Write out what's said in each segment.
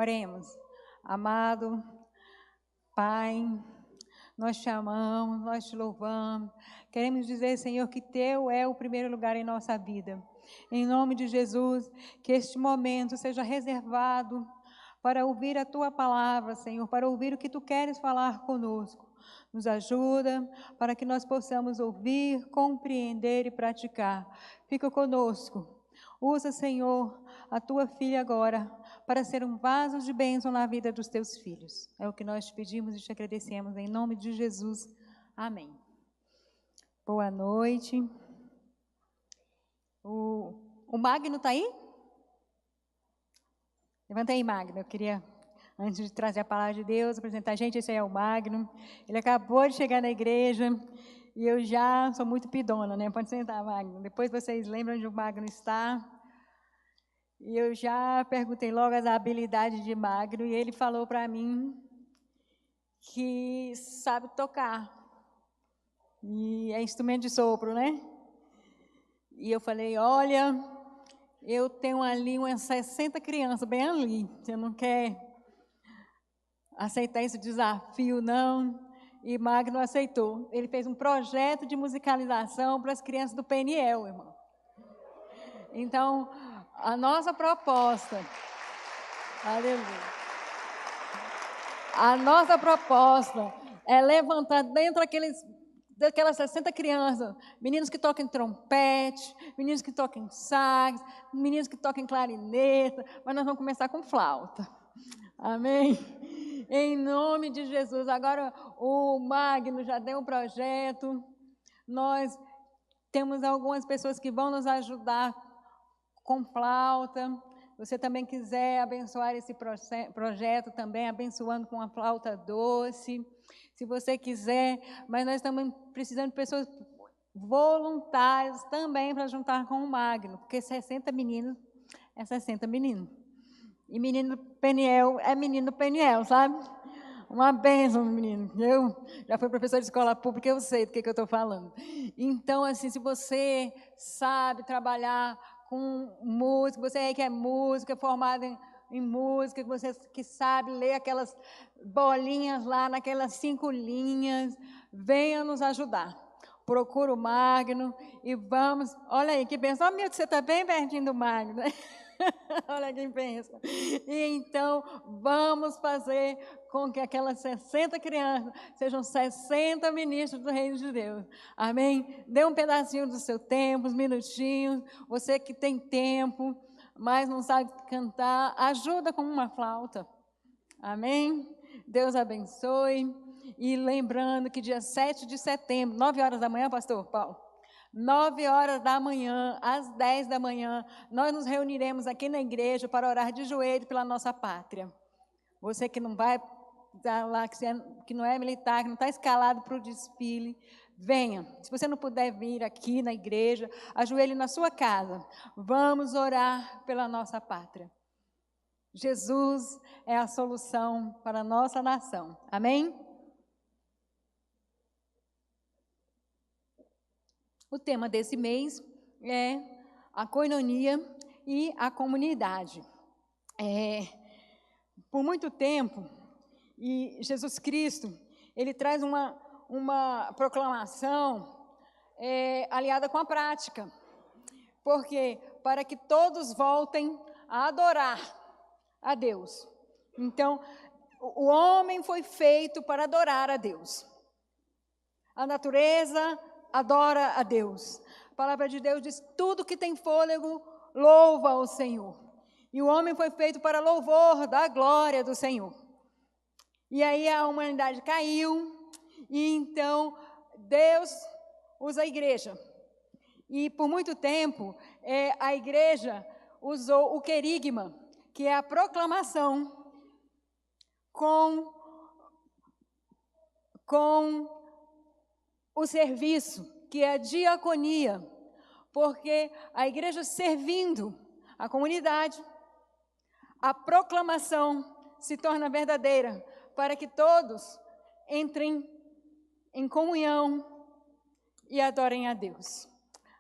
Oremos. Amado Pai, nós te amamos, nós te louvamos. Queremos dizer, Senhor, que Teu é o primeiro lugar em nossa vida. Em nome de Jesus, que este momento seja reservado para ouvir a Tua palavra, Senhor, para ouvir o que Tu queres falar conosco. Nos ajuda para que nós possamos ouvir, compreender e praticar. Fica conosco. Usa, Senhor, a Tua filha agora para ser um vaso de bênção na vida dos Teus filhos. É o que nós te pedimos e te agradecemos em nome de Jesus. Amém. Boa noite. O Magno está aí? Levanta aí, Magno. Eu queria, antes de trazer a palavra de Deus, apresentar a gente. Esse aí é o Magno. Ele acabou de chegar na igreja e eu já sou muito pidona, né? Pode sentar, Magno. Depois vocês lembram onde o Magno está. E eu já perguntei logo as habilidades de Magno e ele falou para mim que sabe tocar. E é instrumento de sopro, né? E eu falei, olha, eu tenho ali umas 60 crianças bem ali. Você não quer aceitar esse desafio, não? E Magno aceitou. Ele fez um projeto de musicalização para as crianças do Peniel, irmão. Então, a nossa proposta, aleluia, a nossa proposta é levantar dentro daquelas 60 crianças, meninos que tocam trompete, meninos que tocam sax, meninos que tocam clarineta, mas nós vamos começar com flauta. Amém? Em nome de Jesus. Agora o Magno já deu um projeto, nós temos algumas pessoas que vão nos ajudar com flauta. Você também quiser abençoar esse projeto também, abençoando com uma flauta doce, se você quiser, mas nós estamos precisando de pessoas voluntárias também para juntar com o Magno, porque 60 meninos é 60 meninos. E menino Peniel é menino Peniel, sabe? Uma bênção, menino. Eu já fui professora de escola pública, eu sei do que eu estou falando. Então, assim, se você sabe trabalhar com música, você aí que é música, formado em música, você que sabe ler aquelas bolinhas lá, naquelas 5 linhas, venha nos ajudar. Procura o Magno e vamos... Olha aí, que bênção. Olha, Milton, você está bem pertinho do Magno, né? Olha quem pensa. E então, vamos fazer com que aquelas 60 crianças sejam 60 ministros do reino de Deus. Amém? Dê um pedacinho do seu tempo, uns minutinhos. Você que tem tempo, mas não sabe cantar, ajuda com uma flauta. Amém? Deus abençoe. E lembrando que dia 7 de setembro, 9 horas da manhã, pastor Paulo, 9 horas da manhã, às 10 da manhã, nós nos reuniremos aqui na igreja para orar de joelho pela nossa pátria. Você que não vai lá, que não é militar, que não está escalado para o desfile, venha. Se você não puder vir aqui na igreja, ajoelhe na sua casa. Vamos orar pela nossa pátria. Jesus é a solução para a nossa nação. Amém? O tema desse mês é a coinonia e a comunidade. Por muito tempo, e Jesus Cristo, ele traz uma proclamação aliada com a prática. Porque para que todos voltem a adorar a Deus. Então, o homem foi feito para adorar a Deus. A natureza adora a Deus. A palavra de Deus diz, tudo que tem fôlego, louva ao Senhor. E o homem foi feito para louvor da glória do Senhor. E aí a humanidade caiu, e então Deus usa a igreja. E por muito tempo, a igreja usou o querigma, que é a proclamação com o serviço, que é a diaconia, porque a igreja servindo a comunidade, a proclamação se torna verdadeira, para que todos entrem em comunhão e adorem a Deus.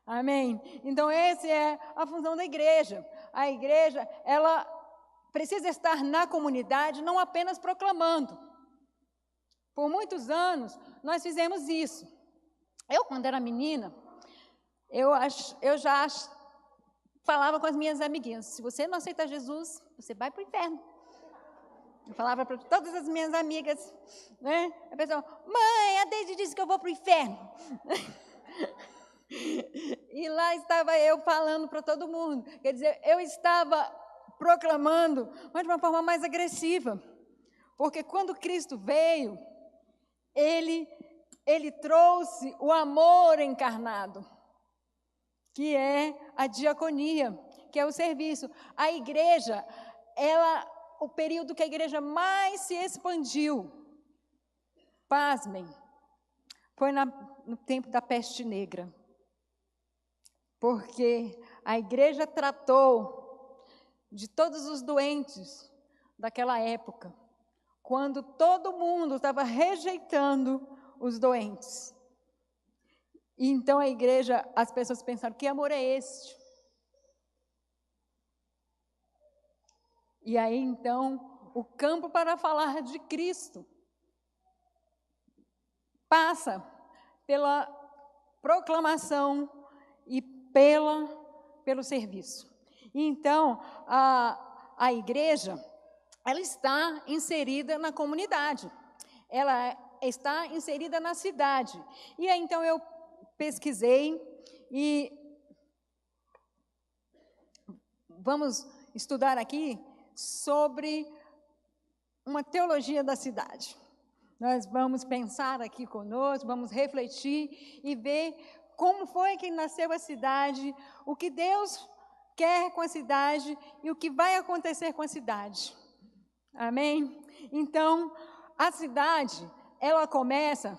Amém? Então, essa é a função da igreja. A igreja, ela precisa estar na comunidade, não apenas proclamando. Por muitos anos, nós fizemos isso. Eu, quando era menina, eu já falava com as minhas amiguinhas, se você não aceitar Jesus, você vai para o inferno. Eu falava para todas as minhas amigas, né? A pessoa, mãe, a Deise disse que eu vou para o inferno. E lá estava eu falando para todo mundo. Quer dizer, eu estava proclamando, mas de uma forma mais agressiva. Porque quando Cristo veio, Ele trouxe o amor encarnado, que é a diaconia, que é o serviço. A igreja, o período que a igreja mais se expandiu, pasmem, foi no tempo da peste negra. Porque a igreja tratou de todos os doentes daquela época, quando todo mundo estava rejeitando os doentes. E então a igreja, as pessoas pensaram, que amor é este? E aí então, o campo para falar de Cristo passa pela proclamação e pelo serviço. E então, a igreja, ela está inserida na comunidade, ela está inserida na cidade. E aí, então, eu pesquisei e vamos estudar aqui sobre uma teologia da cidade. Nós vamos pensar aqui conosco, vamos refletir e ver como foi que nasceu a cidade, o que Deus quer com a cidade e o que vai acontecer com a cidade. Amém? Então, a cidade, ela começa...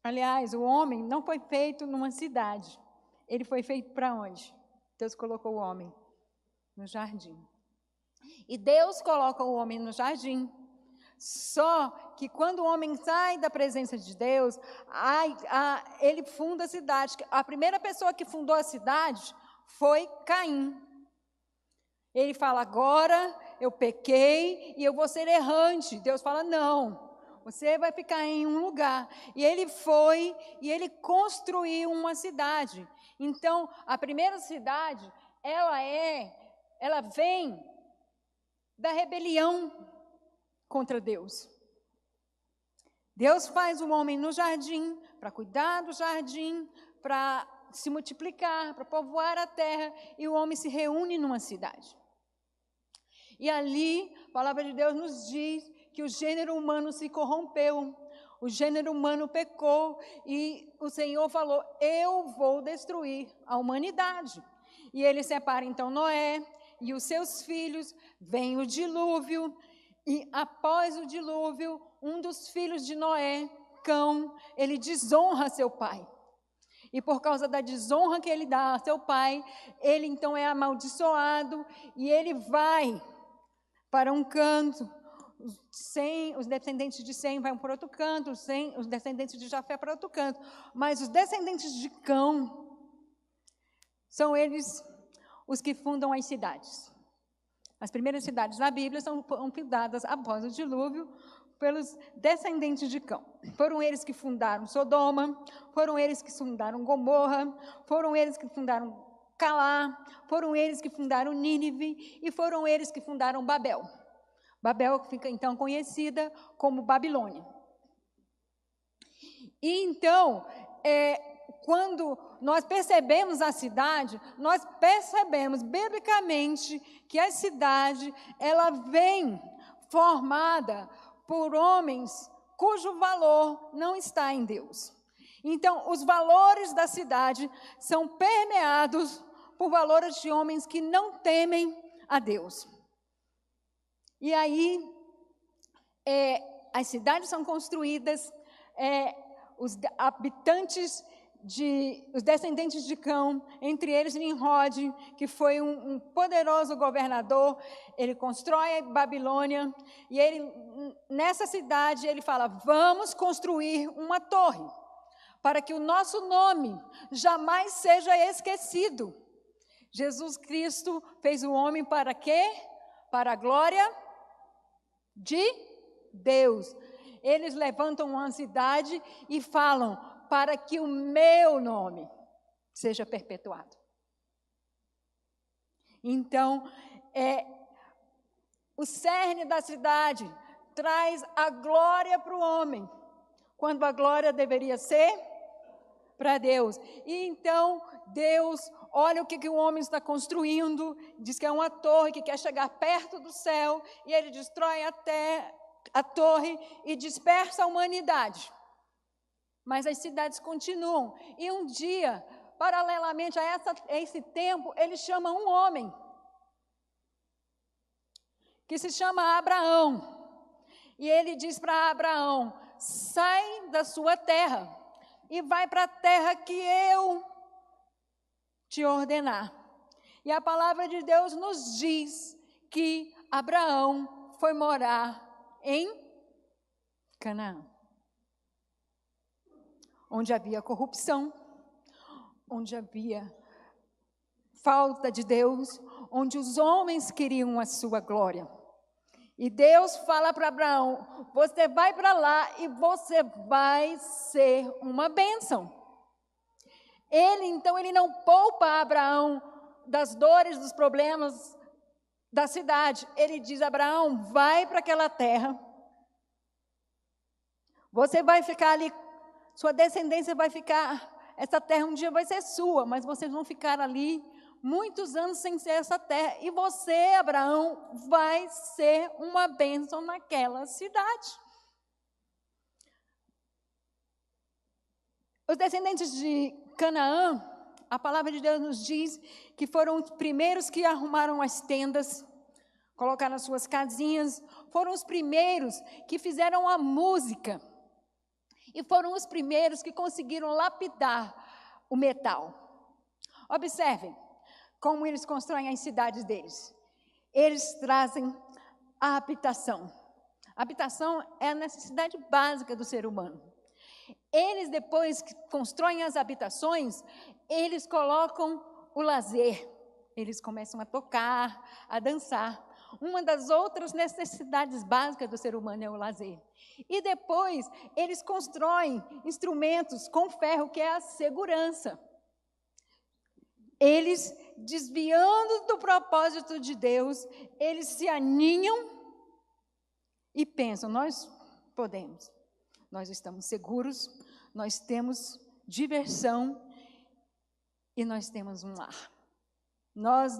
Aliás, o homem não foi feito numa cidade. Ele foi feito para onde? Deus colocou o homem no jardim. E Deus coloca o homem no jardim. Só que quando o homem sai da presença de Deus, ele funda a cidade. A primeira pessoa que fundou a cidade foi Caim. Ele fala, agora eu pequei e eu vou ser errante. Deus fala, não, você vai ficar em um lugar. E ele foi e ele construiu uma cidade. Então, a primeira cidade, ela vem da rebelião contra Deus. Deus faz o homem no jardim, para cuidar do jardim, para se multiplicar, para povoar a terra, e o homem se reúne numa cidade. E ali, a palavra de Deus nos diz que o gênero humano se corrompeu, o gênero humano pecou, e o Senhor falou, eu vou destruir a humanidade. E ele separa então Noé e os seus filhos, vem o dilúvio, e após o dilúvio, um dos filhos de Noé, Cão, ele desonra seu pai. E por causa da desonra que ele dá a seu pai, ele então é amaldiçoado e ele vai para um canto. Os descendentes de Sem vão para outro canto, os descendentes de Jafé para outro canto. Mas os descendentes de Cão são eles os que fundam as cidades. As primeiras cidades da Bíblia são fundadas após o dilúvio pelos descendentes de Cão. Foram eles que fundaram Sodoma, foram eles que fundaram Gomorra, foram eles que fundaram Calá, foram eles que fundaram Nínive e foram eles que fundaram Babel. Babel fica então conhecida como Babilônia. E então, quando nós percebemos a cidade, nós percebemos biblicamente que a cidade, ela vem formada por homens cujo valor não está em Deus. Então, os valores da cidade são permeados por valores de homens que não temem a Deus. E aí, as cidades são construídas, os habitantes os descendentes de Cão, entre eles Nimrod, que foi um poderoso governador, ele constrói a Babilônia, e nessa cidade ele fala, vamos construir uma torre, para que o nosso nome jamais seja esquecido. Jesus Cristo fez o homem para quê? Para a glória de Deus. Eles levantam uma cidade e falam, para que o meu nome seja perpetuado. Então, o cerne da cidade traz a glória para o homem, quando a glória deveria ser para Deus. E então, Deus olha o que o homem está construindo, diz que é uma torre que quer chegar perto do céu, e ele destrói até a torre e dispersa a humanidade. Mas as cidades continuam. E um dia, paralelamente a esse tempo, ele chama um homem, que se chama Abraão. E ele diz para Abraão, sai da sua terra e vai para a terra que eu te ordenar. E a palavra de Deus nos diz que Abraão foi morar em Canaã, onde havia corrupção, onde havia falta de Deus, onde os homens queriam a sua glória. E Deus fala para Abraão, você vai para lá e você vai ser uma bênção. Ele não poupa Abraão das dores, dos problemas da cidade. Ele diz, Abraão, vai para aquela terra. Você vai ficar ali, sua descendência vai ficar, essa terra um dia vai ser sua, mas vocês vão ficar ali muitos anos sem ser essa terra. E você, Abraão, vai ser uma bênção naquela cidade. Os descendentes de Canaã, a palavra de Deus nos diz que foram os primeiros que arrumaram as tendas, colocaram as suas casinhas, foram os primeiros que fizeram a música, e foram os primeiros que conseguiram lapidar o metal. Observem como eles constroem as cidades deles. Eles trazem a habitação. A habitação é a necessidade básica do ser humano. Eles, depois que constroem as habitações, eles colocam o lazer. Eles começam a tocar, a dançar. Uma das outras necessidades básicas do ser humano é o lazer. E depois, eles constroem instrumentos com ferro, que é a segurança. Eles, desviando do propósito de Deus, eles se aninham e pensam, nós podemos, nós estamos seguros, nós temos diversão e nós temos um lar. Nós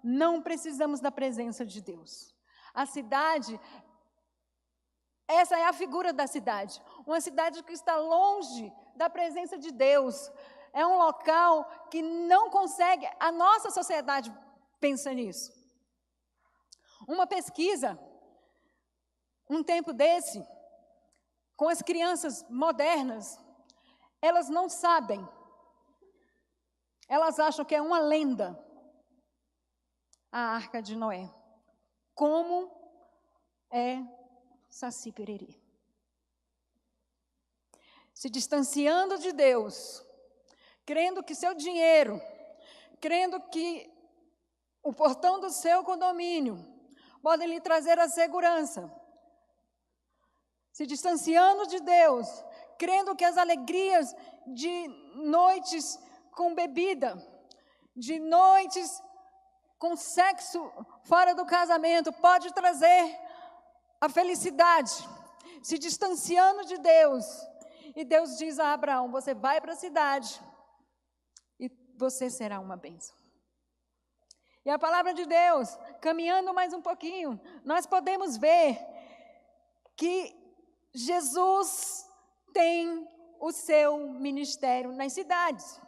não precisamos da presença de Deus. A cidade, essa é a figura da cidade, uma cidade que está longe da presença de Deus. É um local que não consegue, a nossa sociedade pensa nisso. Uma pesquisa, um tempo desse, com as crianças modernas, elas não sabem, elas acham que é uma lenda, a Arca de Noé. Como é Saci Pererê. Se distanciando de Deus, crendo que seu dinheiro, crendo que o portão do seu condomínio podem lhe trazer a segurança. Se distanciando de Deus, crendo que as alegrias de noites com bebida, de noites com sexo fora do casamento, pode trazer a felicidade. Se distanciando de Deus, e Deus diz a Abraão, você vai para a cidade, e você será uma bênção. E a palavra de Deus, caminhando mais um pouquinho, nós podemos ver que Jesus tem o seu ministério nas cidades.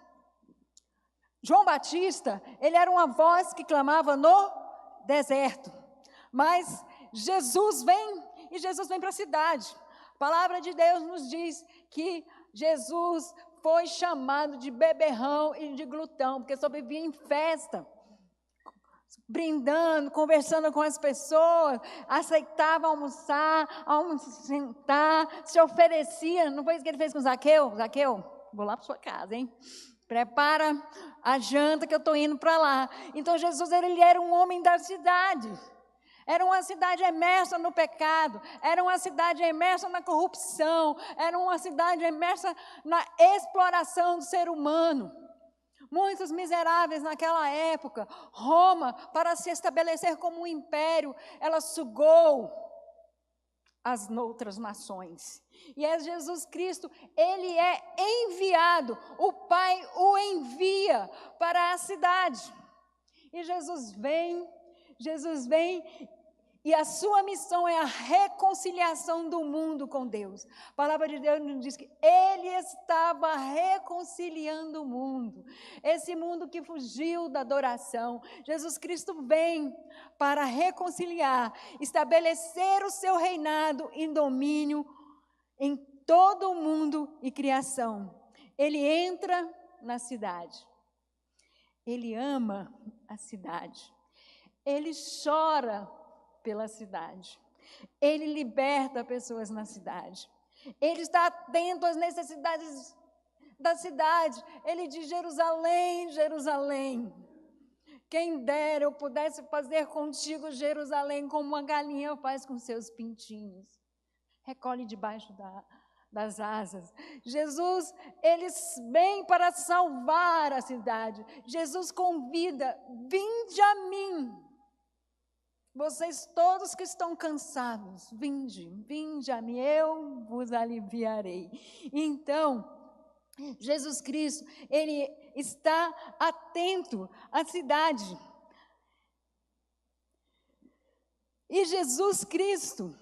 João Batista, ele era uma voz que clamava no deserto, mas Jesus vem, e Jesus vem para a cidade. A palavra de Deus nos diz que Jesus foi chamado de beberrão e de glutão, porque só vivia em festa, brindando, conversando com as pessoas, aceitava almoçar, sentar, se oferecia. Não foi isso que ele fez com Zaqueu? Zaqueu, vou lá para sua casa, hein? prepara a janta que eu estou indo para lá. Então Jesus, ele era um homem da cidade. Era uma cidade imersa no pecado, era uma cidade imersa na corrupção, era uma cidade imersa na exploração do ser humano. Muitos miseráveis naquela época. Roma, para se estabelecer como um império, ela sugou as outras nações. E é Jesus Cristo, ele é enviado, o Pai o envia para a cidade. E Jesus vem e a sua missão é a reconciliação do mundo com Deus. A palavra de Deus nos diz que ele estava reconciliando o mundo. Esse mundo que fugiu da adoração. Jesus Cristo vem para reconciliar, estabelecer o seu reinado em domínio em todo o mundo e criação. Ele entra na cidade. Ele ama a cidade. Ele chora pela cidade. Ele liberta pessoas na cidade. Ele está atento às necessidades da cidade. Ele diz: Jerusalém, Jerusalém, quem dera eu pudesse fazer contigo, Jerusalém, como uma galinha faz com seus pintinhos. Recolhe debaixo das asas. Jesus, ele vem para salvar a cidade. Jesus convida: vinde a mim. Vocês todos que estão cansados, vinde a mim, eu vos aliviarei. Então, Jesus Cristo, ele está atento à cidade. E Jesus Cristo,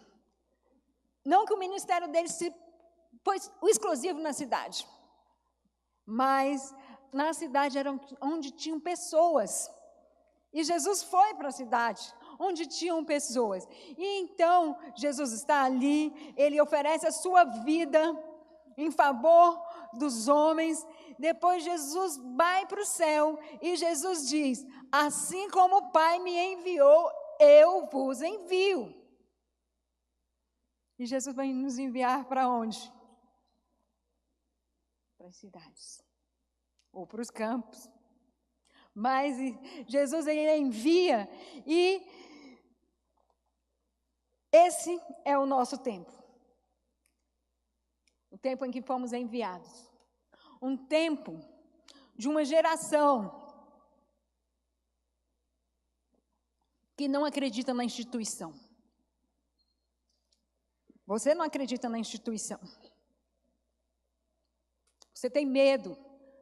não que o ministério dele foi o exclusivo na cidade, mas na cidade era onde tinham pessoas. E Jesus foi para a cidade onde tinham pessoas. E então, Jesus está ali, ele oferece a sua vida em favor dos homens. Depois Jesus vai para o céu e Jesus diz: assim como o Pai me enviou, eu vos envio. E Jesus vai nos enviar para onde? Para as cidades ou para os campos. Mas Jesus, ele envia, e esse é o nosso tempo. O tempo em que fomos enviados. Um tempo de uma geração que não acredita na instituição. Você não acredita na instituição. Você tem medo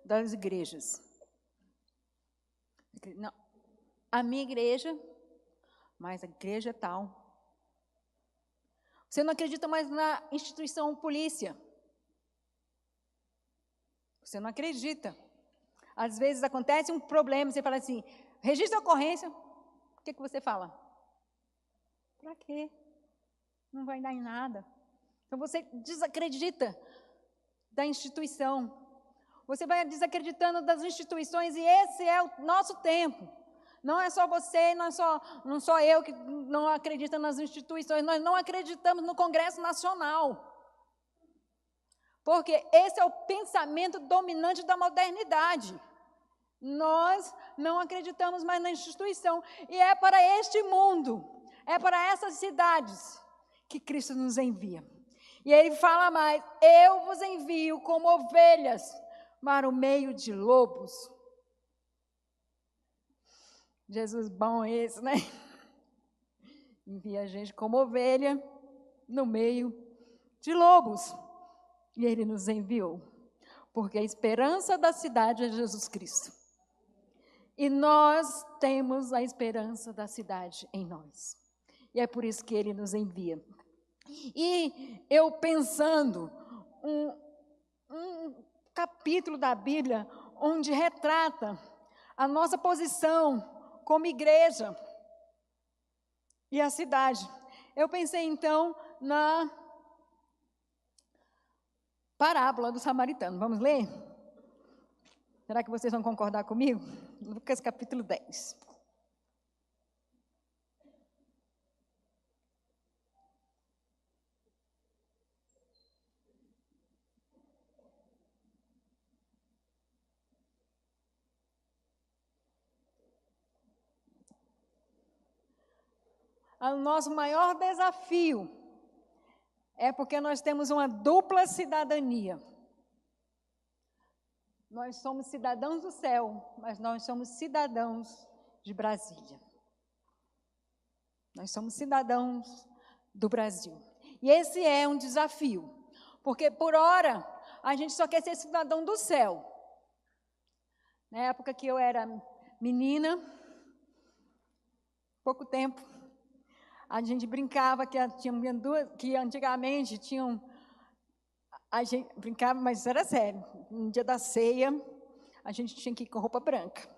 das igrejas. Não, a minha igreja, mas a igreja é tal. Você não acredita mais na instituição polícia. Você não acredita. Às vezes acontece um problema, você fala assim: registra a ocorrência. O que você fala? Para quê? Não vai dar em nada. Então você desacredita da instituição. Você vai desacreditando das instituições, e esse é o nosso tempo. Não é só você, não só eu que não acredita nas instituições, nós não acreditamos no Congresso Nacional. Porque esse é o pensamento dominante da modernidade. Nós não acreditamos mais na instituição. E é para este mundo, é para essas cidades que Cristo nos envia. E ele fala mais: eu vos envio como ovelhas para o meio de lobos. Jesus bom esse, né? Envia a gente como ovelha no meio de lobos. E ele nos enviou, porque a esperança da cidade é Jesus Cristo. E nós temos a esperança da cidade em nós. E é por isso que ele nos envia. E eu pensando, um capítulo da Bíblia onde retrata a nossa posição como igreja e a cidade. Eu pensei então na parábola do samaritano. Vamos ler? Será que vocês vão concordar comigo? Lucas capítulo 10. o nosso maior desafio é porque nós temos uma dupla cidadania. Nós somos cidadãos do céu, mas nós somos cidadãos de Brasília. Nós somos cidadãos do Brasil. E esse é um desafio, porque por hora a gente só quer ser cidadão do céu. Na época que eu era menina, pouco tempo, a gente brincava que antigamente tinham. A gente brincava, mas era sério. No dia da ceia, a gente tinha que ir com roupa branca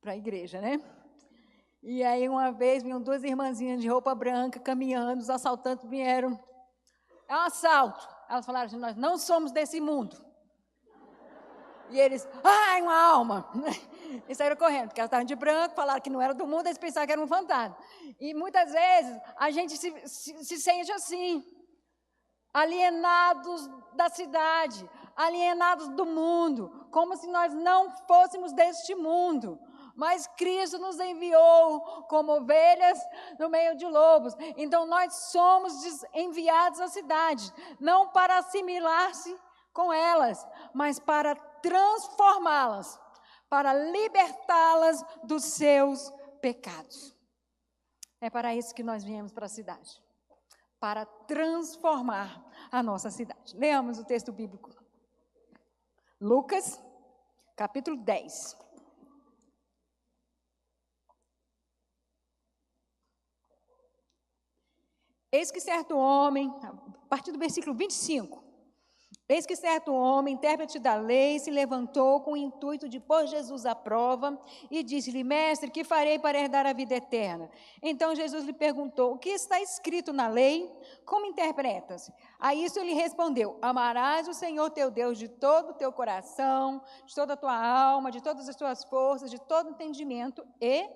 para a igreja, né? E aí, uma vez, vinham duas irmãzinhas de roupa branca caminhando, os assaltantes vieram. É um assalto. Elas falaram assim: nós não somos desse mundo. E eles, ai, uma alma! E saíram correndo, porque elas estavam de branco, falaram que não era do mundo, eles pensavam que era um fantasma. E muitas vezes a gente se sente assim, alienados da cidade, alienados do mundo, como se nós não fôssemos deste mundo. Mas Cristo nos enviou como ovelhas no meio de lobos. Então nós somos enviados à cidade, não para assimilar-se com elas, mas para transformá-las, para libertá-las dos seus pecados. É para isso que nós viemos para a cidade, para transformar a nossa cidade. Leamos o texto bíblico. Lucas, capítulo 10. Eis que certo homem, a partir do versículo 25, eis que certo homem, intérprete da lei, se levantou com o intuito de pôr Jesus à prova e disse-lhe: Mestre, que farei para herdar a vida eterna? Então Jesus lhe perguntou: o que está escrito na lei? Como interpretas? A isso ele respondeu: amarás o Senhor teu Deus de todo o teu coração, de toda a tua alma, de todas as tuas forças, de todo entendimento, e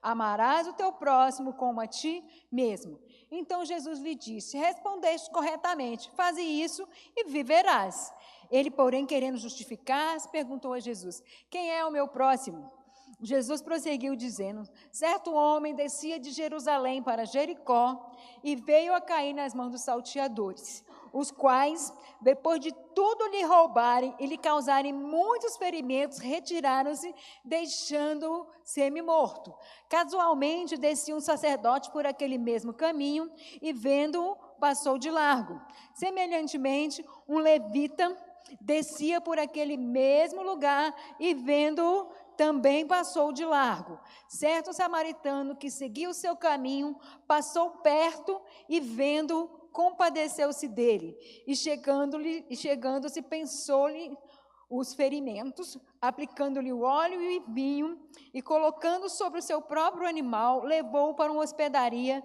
amarás o teu próximo como a ti mesmo. Então Jesus lhe disse: respondeste corretamente, faze isso e viverás. Ele, porém, querendo justificar-se, perguntou a Jesus: quem é o meu próximo? Jesus prosseguiu dizendo: certo homem descia de Jerusalém para Jericó e veio a cair nas mãos dos salteadores, os quais, depois de tudo lhe roubarem e lhe causarem muitos ferimentos, retiraram-se, deixando-o semi-morto. Casualmente descia um sacerdote por aquele mesmo caminho e, vendo-o, passou de largo. Semelhantemente, um levita descia por aquele mesmo lugar e, vendo-o, também passou de largo. Certo samaritano que seguia o seu caminho, passou perto e, vendo-o, compadeceu-se dele. E chegando-se, pensou-lhe os ferimentos, aplicando-lhe o óleo e vinho, e colocando sobre o seu próprio animal, levou-o para uma hospedaria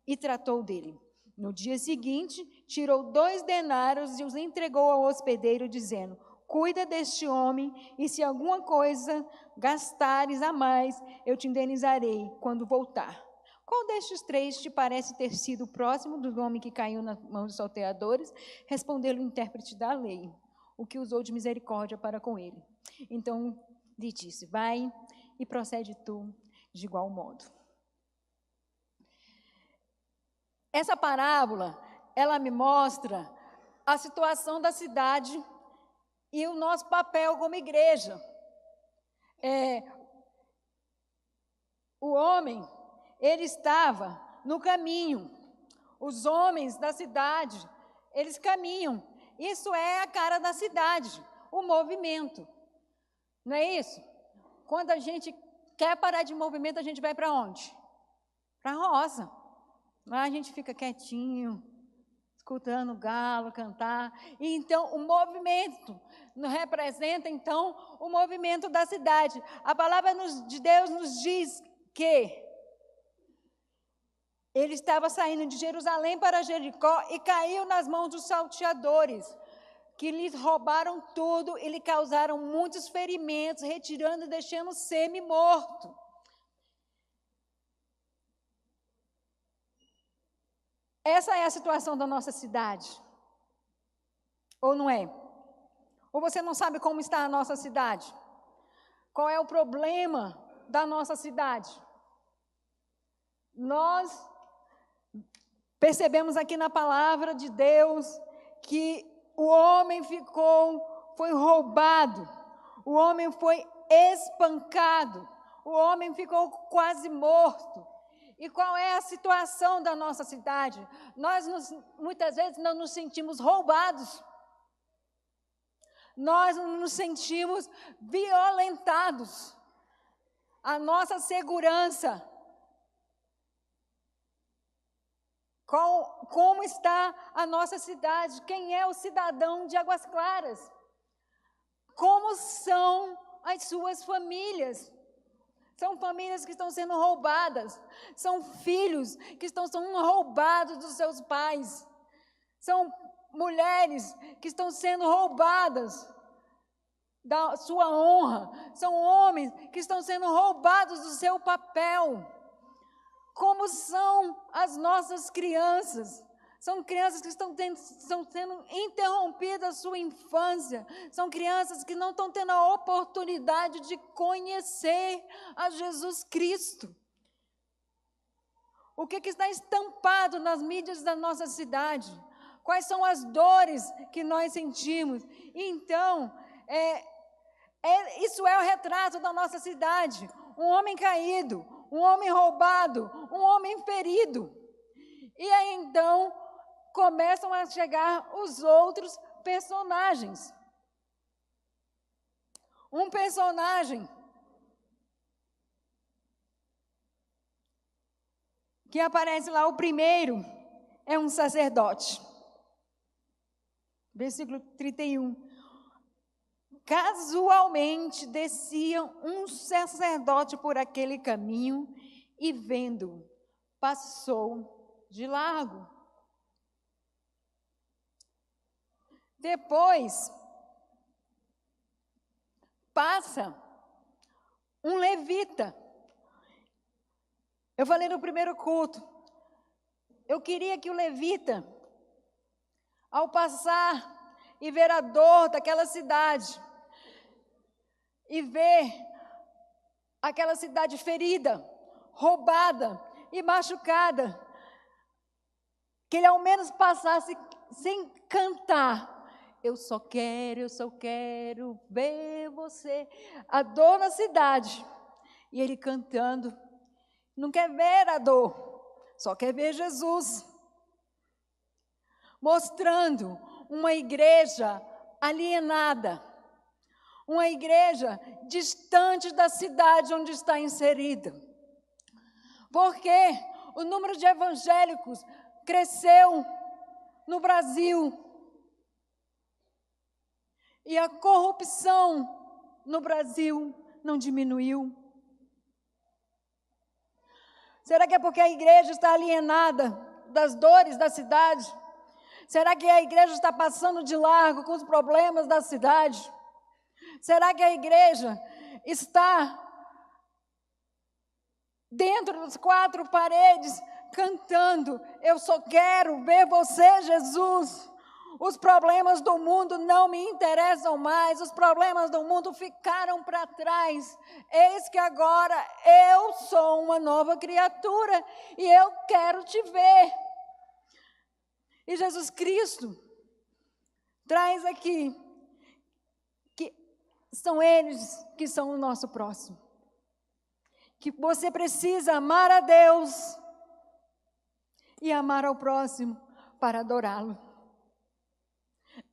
e tratou dele. No dia seguinte, tirou 2 denários e os entregou ao hospedeiro, dizendo: cuida deste homem, e se alguma coisa gastares a mais, eu te indenizarei quando voltar. Qual destes 3 te parece ter sido próximo do homem que caiu nas mãos dos salteadores? Respondeu-lhe o intérprete da lei: o que usou de misericórdia para com ele. Então lhe disse: vai e procede tu de igual modo. Essa parábola, ela me mostra a situação da cidade e o nosso papel como igreja. O homem, ele estava no caminho. Os homens da cidade, eles caminham. Isso é a cara da cidade, o movimento. Não é isso? Quando a gente quer parar de movimento, a gente vai para onde? Para a roça. Lá a gente fica quietinho, escutando o galo cantar. E então, o movimento representa, então, o movimento da cidade. A palavra de Deus nos diz que ele estava saindo de Jerusalém para Jericó e caiu nas mãos dos salteadores, que lhes roubaram tudo e lhe causaram muitos ferimentos, retirando e deixando semi-morto. Essa é a situação da nossa cidade. Ou não é? Ou você não sabe como está a nossa cidade? Qual é o problema da nossa cidade? Nós Percebemos aqui na palavra de Deus que o homem foi roubado, o homem foi espancado, o homem ficou quase morto. E qual é a situação da nossa cidade? Muitas vezes não nos sentimos roubados. Nós nos sentimos violentados. A nossa segurança. Como está a nossa cidade? Quem é o cidadão de Águas Claras? Como são as suas famílias? São famílias que estão sendo roubadas. São filhos que estão sendo roubados dos seus pais. São mulheres que estão sendo roubadas da sua honra. São homens que estão sendo roubados do seu papel. Como são as nossas crianças? São crianças que estão sendo interrompidas a sua infância. São crianças que não estão tendo a oportunidade de conhecer a Jesus Cristo. O que está estampado nas mídias da nossa cidade? Quais são as dores que nós sentimos? Então, isso é o retrato da nossa cidade. Um homem caído, um homem roubado, um homem ferido. E aí, então, começam a chegar os outros personagens. Um personagem que aparece lá, o primeiro, é um sacerdote. Versículo 31. Casualmente descia um sacerdote por aquele caminho e, vendo, passou de largo. Depois, passa um levita. Eu falei no primeiro culto, eu queria que o levita, ao passar e ver a dor daquela cidade, e ver aquela cidade ferida, roubada e machucada, que ele ao menos passasse sem cantar. Eu só quero ver você. A dor na cidade. E ele cantando. Não quer ver a dor, só quer ver Jesus. Mostrando uma igreja alienada. Uma igreja distante da cidade onde está inserida. Porque o número de evangélicos cresceu no Brasil. E a corrupção no Brasil não diminuiu. Será que é porque a igreja está alienada das dores da cidade? Será que a igreja está passando de largo com os problemas da cidade? Será que a igreja está dentro das quatro paredes cantando, eu só quero ver você, Jesus? Os problemas do mundo não me interessam mais, os problemas do mundo ficaram para trás. Eis que agora eu sou uma nova criatura e eu quero te ver. E Jesus Cristo traz aqui que são eles que são o nosso próximo. Que você precisa amar a Deus e amar ao próximo para adorá-lo.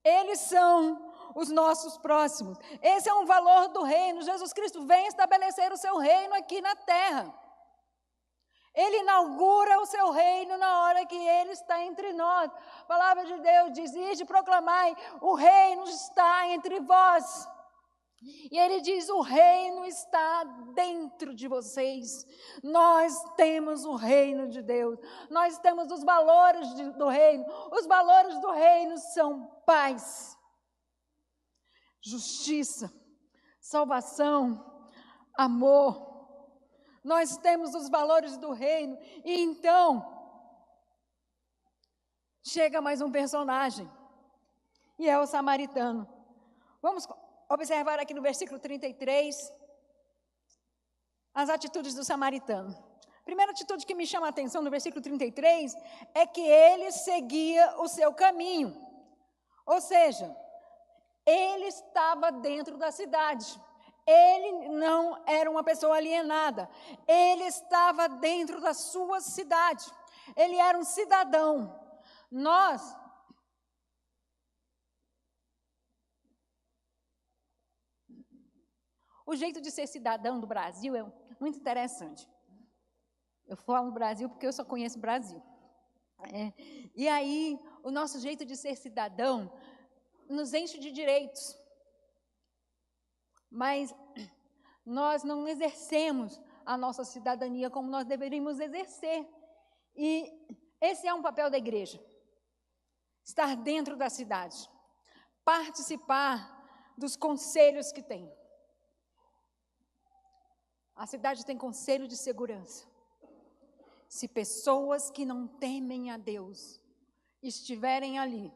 Eles são os nossos próximos. Esse é um valor do reino. Jesus Cristo vem estabelecer o seu reino aqui na terra. Ele inaugura o seu reino na hora que ele está entre nós. A palavra de Deus diz, ide proclamai, o reino está entre vós. E ele diz, o reino está dentro de vocês. Nós temos o reino de Deus. Nós temos os valores do reino. Os valores do reino são paz, justiça, salvação, amor. Nós temos os valores do reino. E então, chega mais um personagem. E é o samaritano. Vamos observar aqui no versículo 33, as atitudes do samaritano. primeira atitude que me chama a atenção no versículo 33 é que ele seguia o seu caminho. Ou seja, ele estava dentro da cidade. Ele não era uma pessoa alienada. Ele estava dentro da sua cidade. Ele era um cidadão. O jeito de ser cidadão do Brasil é muito interessante. Eu falo do Brasil porque eu só conheço o Brasil. E aí, o nosso jeito de ser cidadão nos enche de direitos. Mas nós não exercemos a nossa cidadania como nós deveríamos exercer. E esse é um papel da igreja. Estar dentro da cidade. Participar dos conselhos que tem. A cidade tem conselho de segurança. Se pessoas que não temem a Deus estiverem ali,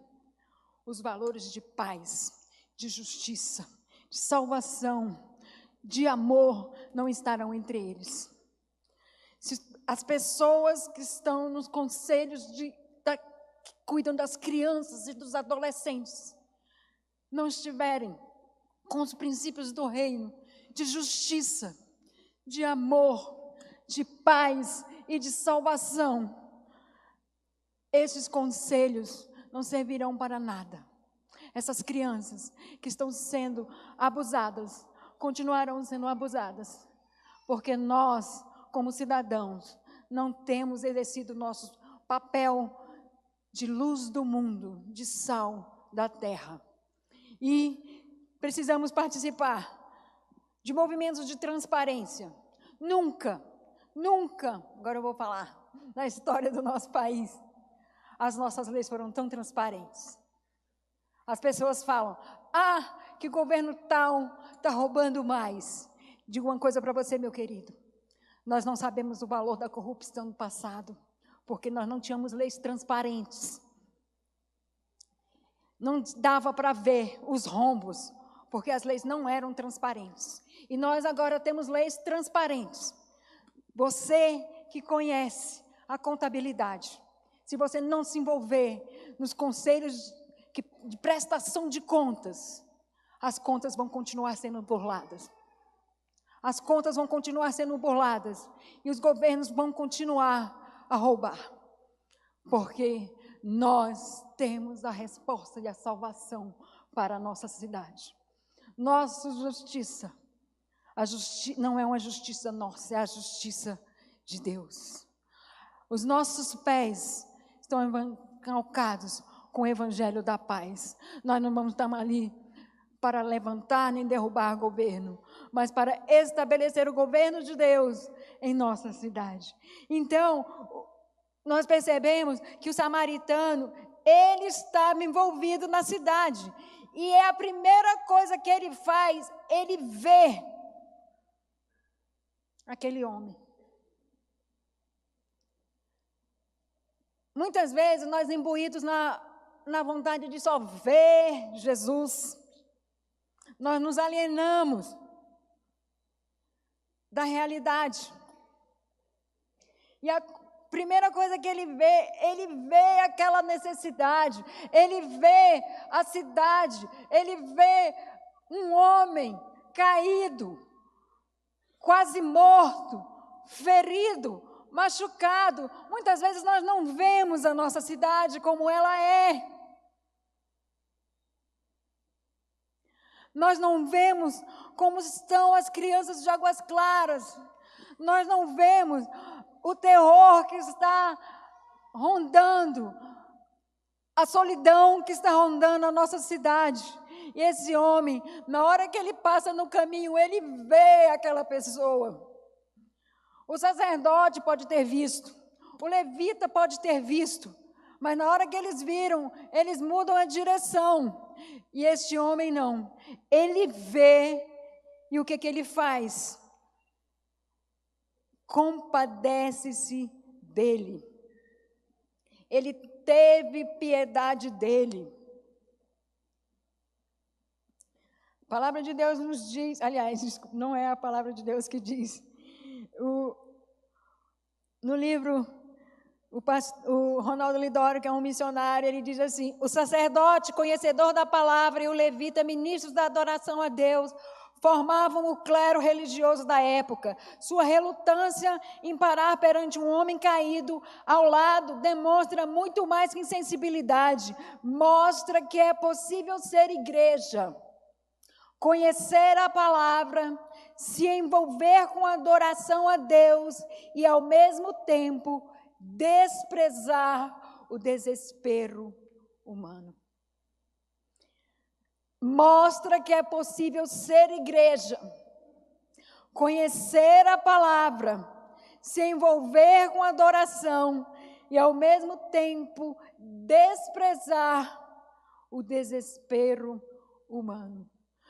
os valores de paz, de justiça, de salvação, de amor não estarão entre eles. Se as pessoas que estão nos conselhos que cuidam das crianças e dos adolescentes não estiverem com os princípios do reino, de justiça, de amor, de paz e de salvação, esses conselhos não servirão para nada. Essas crianças que estão sendo abusadas, continuarão sendo abusadas, porque nós, como cidadãos, não temos exercido nosso papel de luz do mundo, de sal da terra. E precisamos participar de movimentos de transparência. Nunca, agora eu vou falar, na história do nosso país, as nossas leis foram tão transparentes. As pessoas falam, que governo tal está roubando mais. Digo uma coisa para você, meu querido, nós não sabemos o valor da corrupção no passado, porque nós não tínhamos leis transparentes. Não dava para ver os rombos, porque as leis não eram transparentes. E nós agora temos leis transparentes. Você que conhece a contabilidade, se você não se envolver nos conselhos de prestação de contas, as contas vão continuar sendo burladas. As contas vão continuar sendo burladas. E os governos vão continuar a roubar. Porque nós temos a resposta e a salvação para a nossa cidade. Nossa justiça, não é uma justiça nossa, é a justiça de Deus. Os nossos pés estão calcados com o evangelho da paz. Nós não vamos estar ali para levantar nem derrubar governo, mas para estabelecer o governo de Deus em nossa cidade. Então, nós percebemos que o samaritano, ele estava envolvido na cidade. E é a primeira coisa que ele faz, ele vê aquele homem. Muitas vezes nós imbuídos na vontade de só ver Jesus, nós nos alienamos da realidade. E a primeira coisa que ele vê aquela necessidade, ele vê a cidade, ele vê um homem caído, quase morto, ferido, machucado. Muitas vezes nós não vemos a nossa cidade como ela é. Nós não vemos como estão as crianças de Águas Claras. Nós não vemos o terror que está rondando, a solidão que está rondando a nossa cidade. E esse homem, na hora que ele passa no caminho, ele vê aquela pessoa. O sacerdote pode ter visto, o levita pode ter visto, mas na hora que eles viram, eles mudam a direção. E este homem não. Ele vê, e o que ele faz? Compadece-se dele. Ele teve piedade dele. A palavra de Deus nos diz, aliás, não é a palavra de Deus que diz. No livro, o Ronaldo Lidório, que é um missionário, ele diz assim: o sacerdote, conhecedor da palavra, e o levita, ministros da adoração a Deus, formavam o clero religioso da época. Sua relutância em parar perante um homem caído ao lado demonstra muito mais que insensibilidade, mostra que é possível ser igreja, conhecer a palavra, se envolver com a adoração a Deus e, ao mesmo tempo, desprezar o desespero humano. Mostra que é possível ser igreja, conhecer a palavra, se envolver com a adoração e, ao mesmo tempo, desprezar o desespero humano.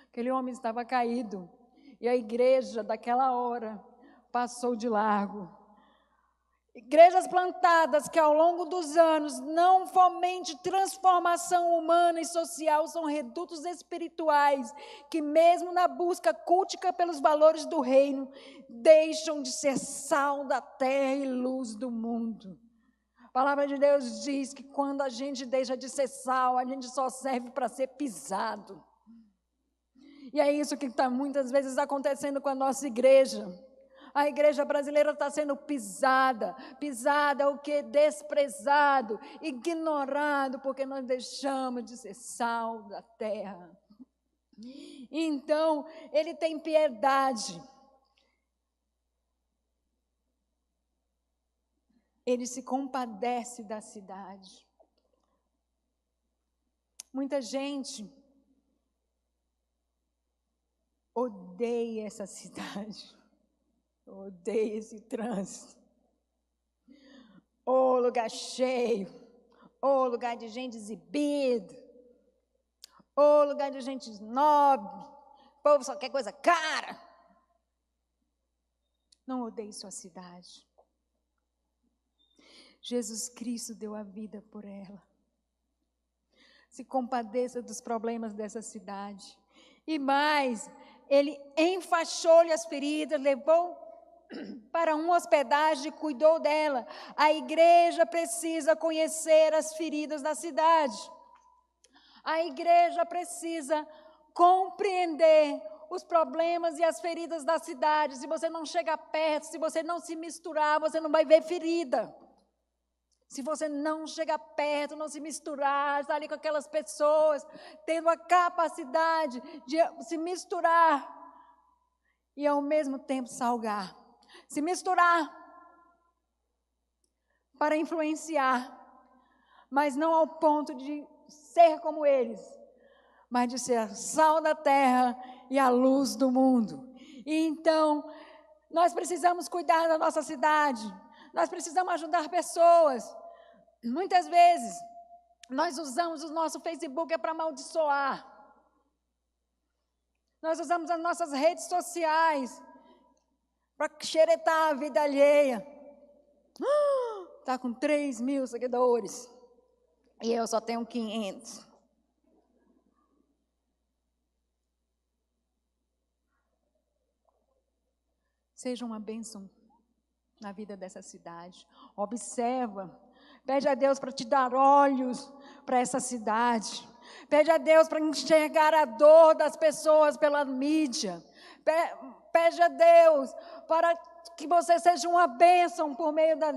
Aquele homem estava caído e a igreja, daquela hora, passou de largo. Igrejas plantadas que ao longo dos anos não fomente transformação humana e social, são redutos espirituais que, mesmo na busca cultica pelos valores do reino, deixam de ser sal da terra e luz do mundo. A palavra de Deus diz que quando a gente deixa de ser sal, a gente só serve para ser pisado. E é isso que está muitas vezes acontecendo com a nossa igreja. A igreja brasileira está sendo pisada o quê? Desprezado, ignorado, porque nós deixamos de ser sal da terra. Então, ele tem piedade. Ele se compadece da cidade. Muita gente odeia essa cidade. Odeio esse trânsito. Ô lugar cheio. Ô lugar de gente exibida. Ô lugar de gente snob. O povo só quer coisa cara. Não odeie sua cidade. Jesus Cristo deu a vida por ela. Se compadeça dos problemas dessa cidade. E mais, ele enfaixou-lhe as feridas, levou para uma hospedagem e cuidou dela. A igreja precisa conhecer as feridas da cidade. A igreja precisa compreender os problemas e as feridas da cidade. Se você não chegar perto, se você não se misturar, você não vai ver ferida. Se você não chegar perto, não se misturar, estar ali com aquelas pessoas, tendo a capacidade de se misturar e ao mesmo tempo salgar. Se misturar para influenciar, mas não ao ponto de ser como eles, mas de ser a sal da terra e a luz do mundo. E então, nós precisamos cuidar da nossa cidade, nós precisamos ajudar pessoas. Muitas vezes, nós usamos o nosso Facebook para amaldiçoar. Nós usamos as nossas redes sociais para xeretar a vida alheia. Está com 3.000 seguidores. E eu só tenho 500. Seja uma bênção na vida dessa cidade. Observa. Pede a Deus para te dar olhos para essa cidade. Pede a Deus para enxergar a dor das pessoas pela mídia. Pede a Deus para que você seja uma bênção por meio das...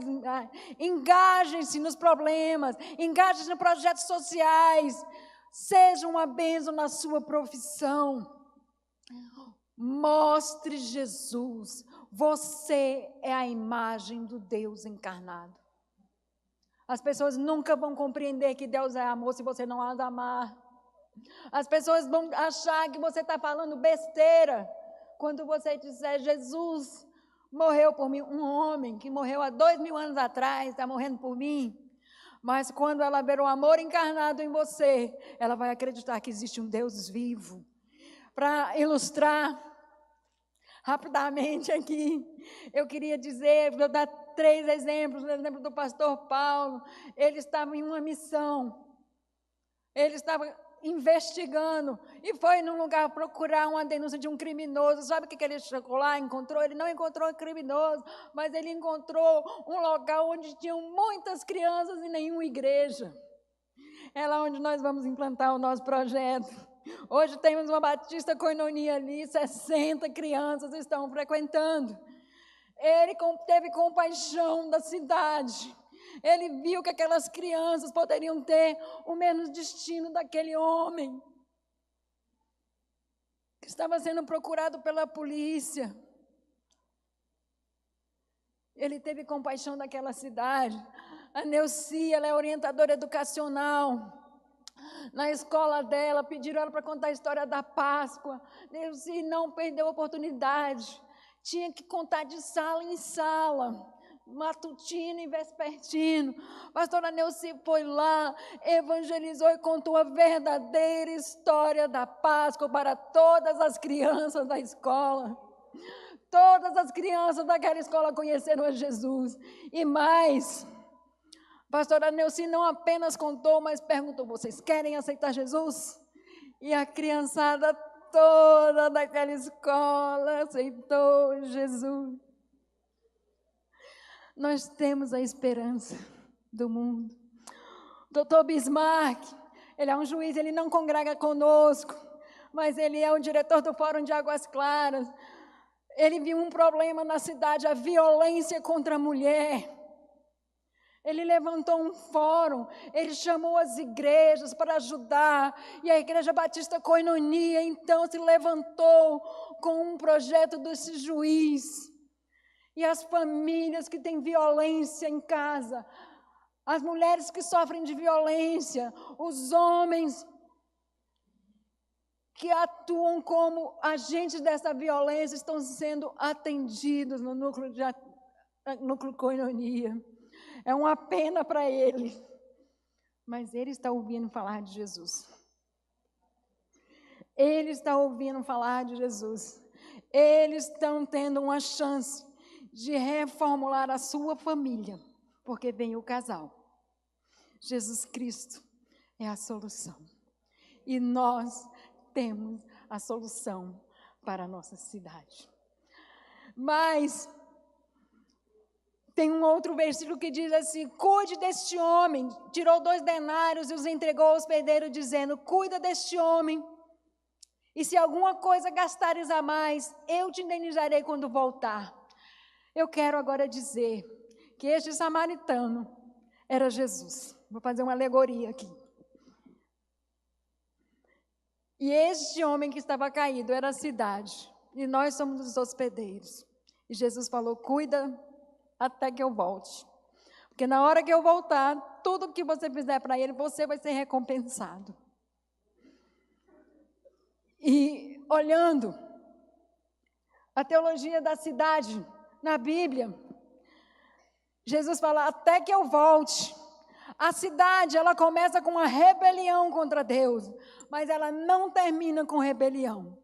Engajem-se nos problemas, engajem-se em projetos sociais. Seja uma bênção na sua profissão. Mostre Jesus. Você é a imagem do Deus encarnado. As pessoas nunca vão compreender que Deus é amor se você não as amar. As pessoas vão achar que você está falando besteira quando você disser: Jesus morreu por mim. Um homem que morreu há 2.000 anos atrás está morrendo por mim. Mas quando ela ver o amor encarnado em você, ela vai acreditar que existe um Deus vivo. Para ilustrar rapidamente aqui, eu queria dizer, vou dar 3 exemplos. O exemplo do pastor Paulo. Ele estava em uma missão. Ele estava investigando e foi num lugar procurar uma denúncia de um criminoso. Sabe o que ele chegou lá, encontrou? Ele não encontrou um criminoso, mas ele encontrou um local onde tinham muitas crianças e nenhuma igreja. É lá onde nós vamos implantar o nosso projeto. Hoje temos uma Batista Koinonia ali, 60 crianças estão frequentando. Ele teve compaixão da cidade. Ele viu que aquelas crianças poderiam ter o mesmo destino daquele homem que estava sendo procurado pela polícia. Ele teve compaixão daquela cidade. A Neuci, ela é orientadora educacional. Na escola dela, pediram ela para contar a história da Páscoa. Neuci não perdeu a oportunidade. Tinha que contar de sala em sala, matutino e vespertino. Pastora Neuci foi lá, evangelizou e contou a verdadeira história da Páscoa para todas as crianças da escola. Todas as crianças daquela escola conheceram a Jesus. E mais, pastora Neuci não apenas contou, mas perguntou: vocês querem aceitar Jesus? E a criançada toda daquela escola aceitou Jesus. Nós temos a esperança do mundo. Dr. Bismarck, ele é um juiz, ele não congrega conosco, mas ele é o diretor do Fórum de Águas Claras. Ele viu um problema na cidade, a violência contra a mulher. Ele levantou um fórum, ele chamou as igrejas para ajudar, e a Igreja Batista Koinonia, então, se levantou com um projeto desse juiz. E as famílias que têm violência em casa, as mulheres que sofrem de violência, os homens que atuam como agentes dessa violência estão sendo atendidos no núcleo Koinonia. É uma pena para ele, mas ele está ouvindo falar de Jesus. Ele está ouvindo falar de Jesus. Eles estão tendo uma chance de reformular a sua família, porque vem o casal. Jesus Cristo é a solução. E nós temos a solução para a nossa cidade. Mas tem um outro versículo que diz assim: cuide deste homem. Tirou 2 denários e os entregou ao hospedeiro, dizendo: cuida deste homem, e se alguma coisa gastares a mais, eu te indenizarei quando voltar. Eu quero agora dizer que este samaritano era Jesus. Vou fazer uma alegoria aqui. E este homem que estava caído era a cidade, e nós somos os hospedeiros. E Jesus falou: cuida até que eu volte, porque na hora que eu voltar, tudo que você fizer para ele, você vai ser recompensado. E olhando a teologia da cidade na Bíblia, Jesus fala: até que eu volte. A cidade, ela começa com uma rebelião contra Deus, mas ela não termina com rebelião.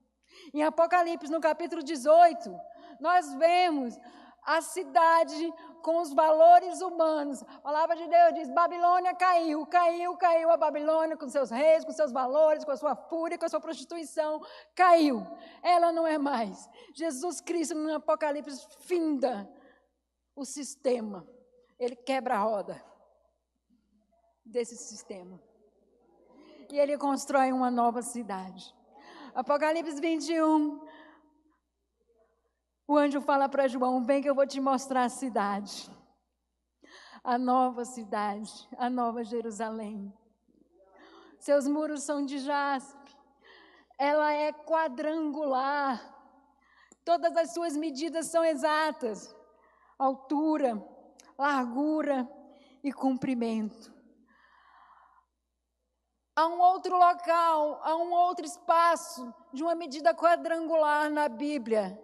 Em Apocalipse, no capítulo 18, nós vemos a cidade com os valores humanos. A palavra de Deus diz: Babilônia caiu a Babilônia com seus reis, com seus valores, com a sua fúria, com a sua prostituição. Caiu. Ela não é mais. Jesus Cristo, no Apocalipse, finda o sistema. Ele quebra a roda desse sistema. E ele constrói uma nova cidade. Apocalipse 21, o anjo fala para João: vem que eu vou te mostrar a cidade. A nova cidade, a nova Jerusalém. Seus muros são de jaspe. Ela é quadrangular. Todas as suas medidas são exatas. Altura, largura e comprimento. Há um outro local, há um outro espaço de uma medida quadrangular na Bíblia,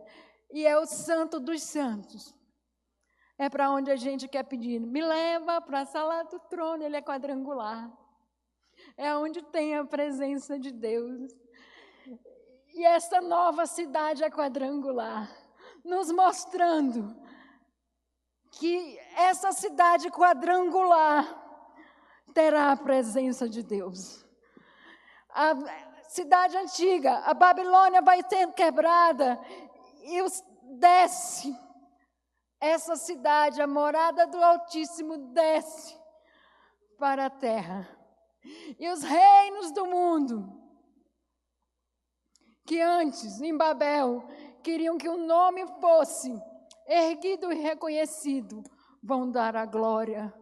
e é o Santo dos Santos. É para onde a gente quer pedir: me leva para a sala do trono. Ele é quadrangular. É onde tem a presença de Deus. E essa nova cidade é quadrangular, nos mostrando que essa cidade quadrangular terá a presença de Deus. A cidade antiga, a Babilônia vai sendo quebrada e desce. Essa cidade, a morada do Altíssimo, desce para a terra. E os reinos do mundo, que antes, em Babel, queriam que o nome fosse erguido e reconhecido, vão dar a glória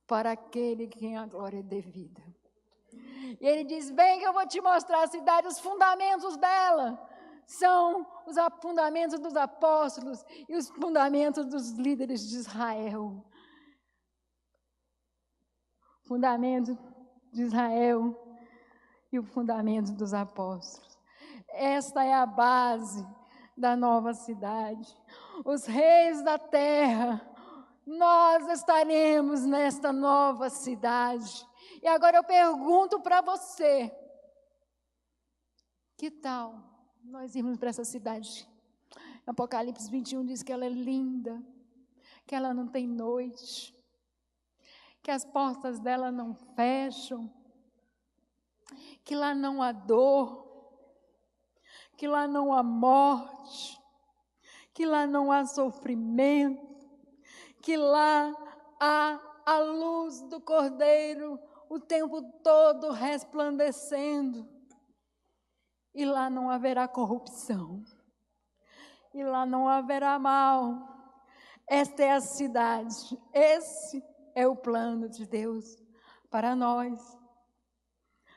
para aquele quem a glória é devida. E ele diz, vem que eu vou te mostrar a cidade, os fundamentos dela são os fundamentos dos apóstolos e os fundamentos dos líderes de Israel. Fundamento de Israel e o fundamento dos apóstolos. Esta é a base da nova cidade. Os reis da terra, nós estaremos nesta nova cidade. E agora eu pergunto para você, que tal nós irmos para essa cidade? Apocalipse 21 diz que ela é linda, que ela não tem noite, que as portas dela não fecham, que lá não há dor, que lá não há morte, que lá não há sofrimento, que lá há a luz do Cordeiro o tempo todo resplandecendo, e lá não haverá corrupção, e lá não haverá mal. Esta é a cidade, esse é o plano de Deus para nós.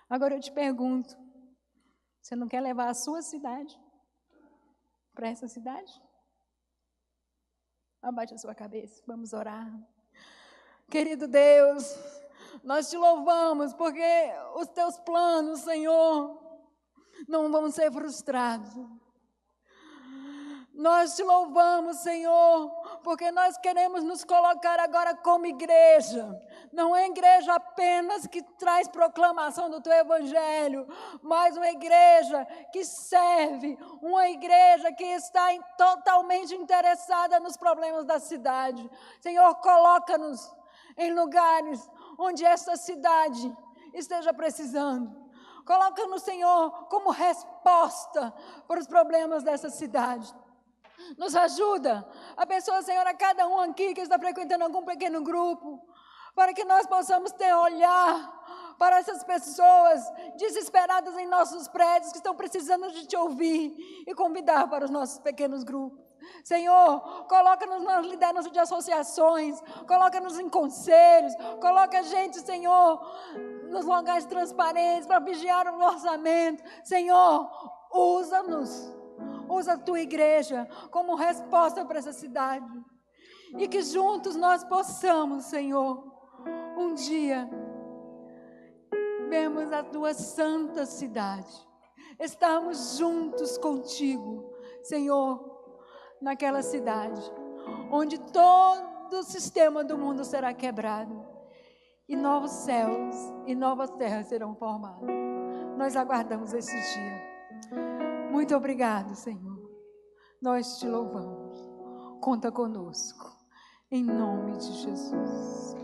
Agora eu te pergunto, você não quer levar a sua cidade para essa cidade? Abaixe a sua cabeça, vamos orar. Querido Deus, nós te louvamos porque os teus planos, Senhor, não vão ser frustrados. Nós te louvamos, Senhor, porque nós queremos nos colocar agora como igreja. Não é igreja apenas que traz proclamação do teu evangelho, mas uma igreja que serve, uma igreja que está totalmente interessada nos problemas da cidade. Senhor, coloca-nos em lugares onde essa cidade esteja precisando. Coloca-nos, Senhor, como resposta para os problemas dessa cidade. Nos ajuda, abençoa, Senhor, a cada um aqui que está frequentando algum pequeno grupo, para que nós possamos ter olhar para essas pessoas desesperadas em nossos prédios, que estão precisando de te ouvir e convidar para os nossos pequenos grupos. Senhor, coloca-nos na liderança de associações, coloca-nos em conselhos, coloca a gente, Senhor, nos lugares transparentes para vigiar o orçamento. Senhor, usa-nos. Usa a tua igreja como resposta para essa cidade. E que juntos nós possamos, Senhor, um dia vermos a tua santa cidade. Estarmos juntos contigo, Senhor, naquela cidade, onde todo o sistema do mundo será quebrado. E novos céus e novas terras serão formados. Nós aguardamos esse dia. Muito obrigado, Senhor. Nós te louvamos. Conta conosco. Em nome de Jesus.